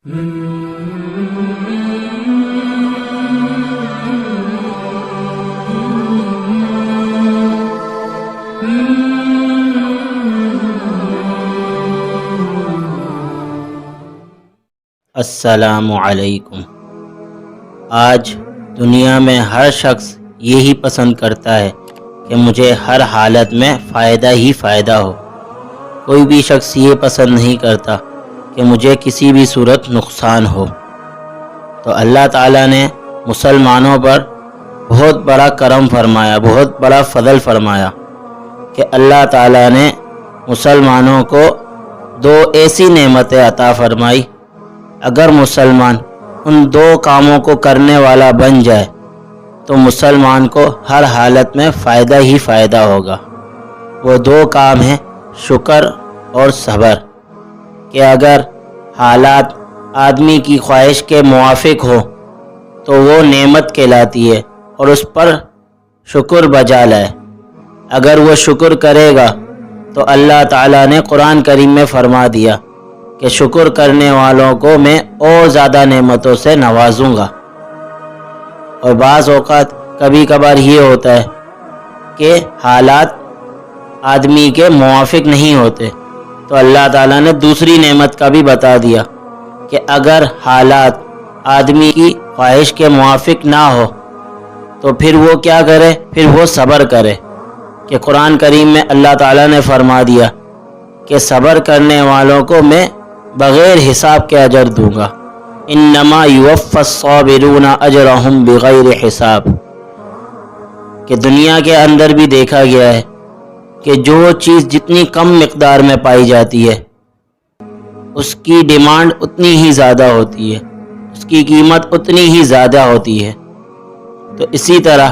السلام علیکم۔ آج دنیا میں ہر شخص یہی پسند کرتا ہے کہ مجھے ہر حالت میں فائدہ ہی فائدہ ہو۔ کوئی بھی شخص یہ پسند نہیں کرتا کہ مجھے کسی بھی صورت نقصان ہو۔ تو اللہ تعالیٰ نے مسلمانوں پر بہت بڑا کرم فرمایا، بہت بڑا فضل فرمایا کہ اللہ تعالیٰ نے مسلمانوں کو دو ایسی نعمتیں عطا فرمائی۔ اگر مسلمان ان دو کاموں کو کرنے والا بن جائے تو مسلمان کو ہر حالت میں فائدہ ہی فائدہ ہوگا۔ وہ دو کام ہیں شکر اور صبر، کہ اگر حالات آدمی کی خواہش کے موافق ہو تو وہ نعمت کہلاتی ہے اور اس پر شکر بجا لائے۔ اگر وہ شکر کرے گا تو اللہ تعالیٰ نے قرآن کریم میں فرما دیا کہ شکر کرنے والوں کو میں اور زیادہ نعمتوں سے نوازوں گا۔ اور بعض اوقات کبھی کبھار یہ ہوتا ہے کہ حالات آدمی کے موافق نہیں ہوتے، تو اللہ تعالیٰ نے دوسری نعمت کا بھی بتا دیا کہ اگر حالات آدمی کی خواہش کے موافق نہ ہو تو پھر وہ کیا کرے، پھر وہ صبر کرے۔ کہ قرآن کریم میں اللہ تعالیٰ نے فرما دیا کہ صبر کرنے والوں کو میں بغیر حساب کے اجر دوں گا۔ انما یوفی الصابرون اجرہم بغیر حساب۔ کہ دنیا کے اندر بھی دیکھا گیا ہے کہ جو چیز جتنی کم مقدار میں پائی جاتی ہے اس کی ڈیمانڈ اتنی ہی زیادہ ہوتی ہے، اس کی قیمت اتنی ہی زیادہ ہوتی ہے۔ تو اسی طرح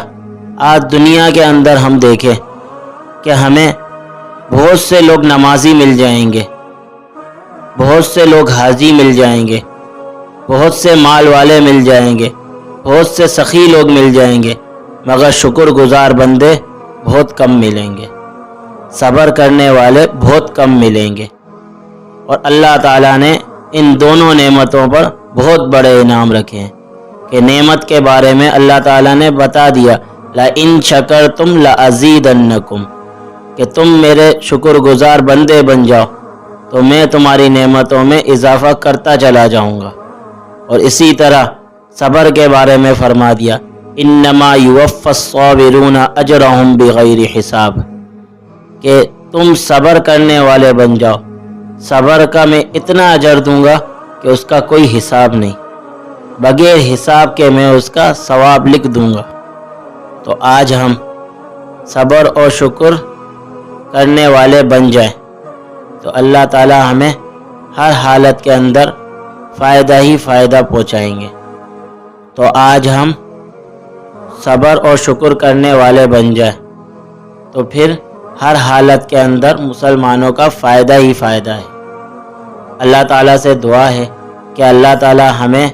آج دنیا کے اندر ہم دیکھیں کہ ہمیں بہت سے لوگ نمازی مل جائیں گے، بہت سے لوگ حاجی مل جائیں گے، بہت سے مال والے مل جائیں گے، بہت سے سخی لوگ مل جائیں گے، مگر شکر گزار بندے بہت کم ملیں گے، صبر کرنے والے بہت کم ملیں گے۔ اور اللہ تعالیٰ نے ان دونوں نعمتوں پر بہت بڑے انعام رکھے ہیں کہ نعمت کے بارے میں اللہ تعالیٰ نے بتا دیا لَإِن شَكَرْتُمْ لَأَزِيدَنَّكُمْ، کہ تم میرے شکر گزار بندے بن جاؤ تو میں تمہاری نعمتوں میں اضافہ کرتا چلا جاؤں گا۔ اور اسی طرح صبر کے بارے میں فرما دیا انما یوفی الصابرون اجرہم بغیر حساب، کہ تم صبر کرنے والے بن جاؤ، صبر کا میں اتنا اجر دوں گا کہ اس کا کوئی حساب نہیں، بغیر حساب کے میں اس کا ثواب لکھ دوں گا۔ تو آج ہم صبر اور شکر کرنے والے بن جائیں تو اللہ تعالیٰ ہمیں ہر حالت کے اندر فائدہ ہی فائدہ پہنچائیں گے۔ تو آج ہم صبر اور شکر کرنے والے بن جائیں تو پھر ہر حالت کے اندر مسلمانوں کا فائدہ ہی فائدہ ہے۔ اللہ تعالیٰ سے دعا ہے کہ اللہ تعالیٰ ہمیں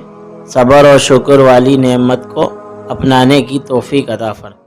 صبر اور شکر والی نعمت کو اپنانے کی توفیق عطا فرمائے۔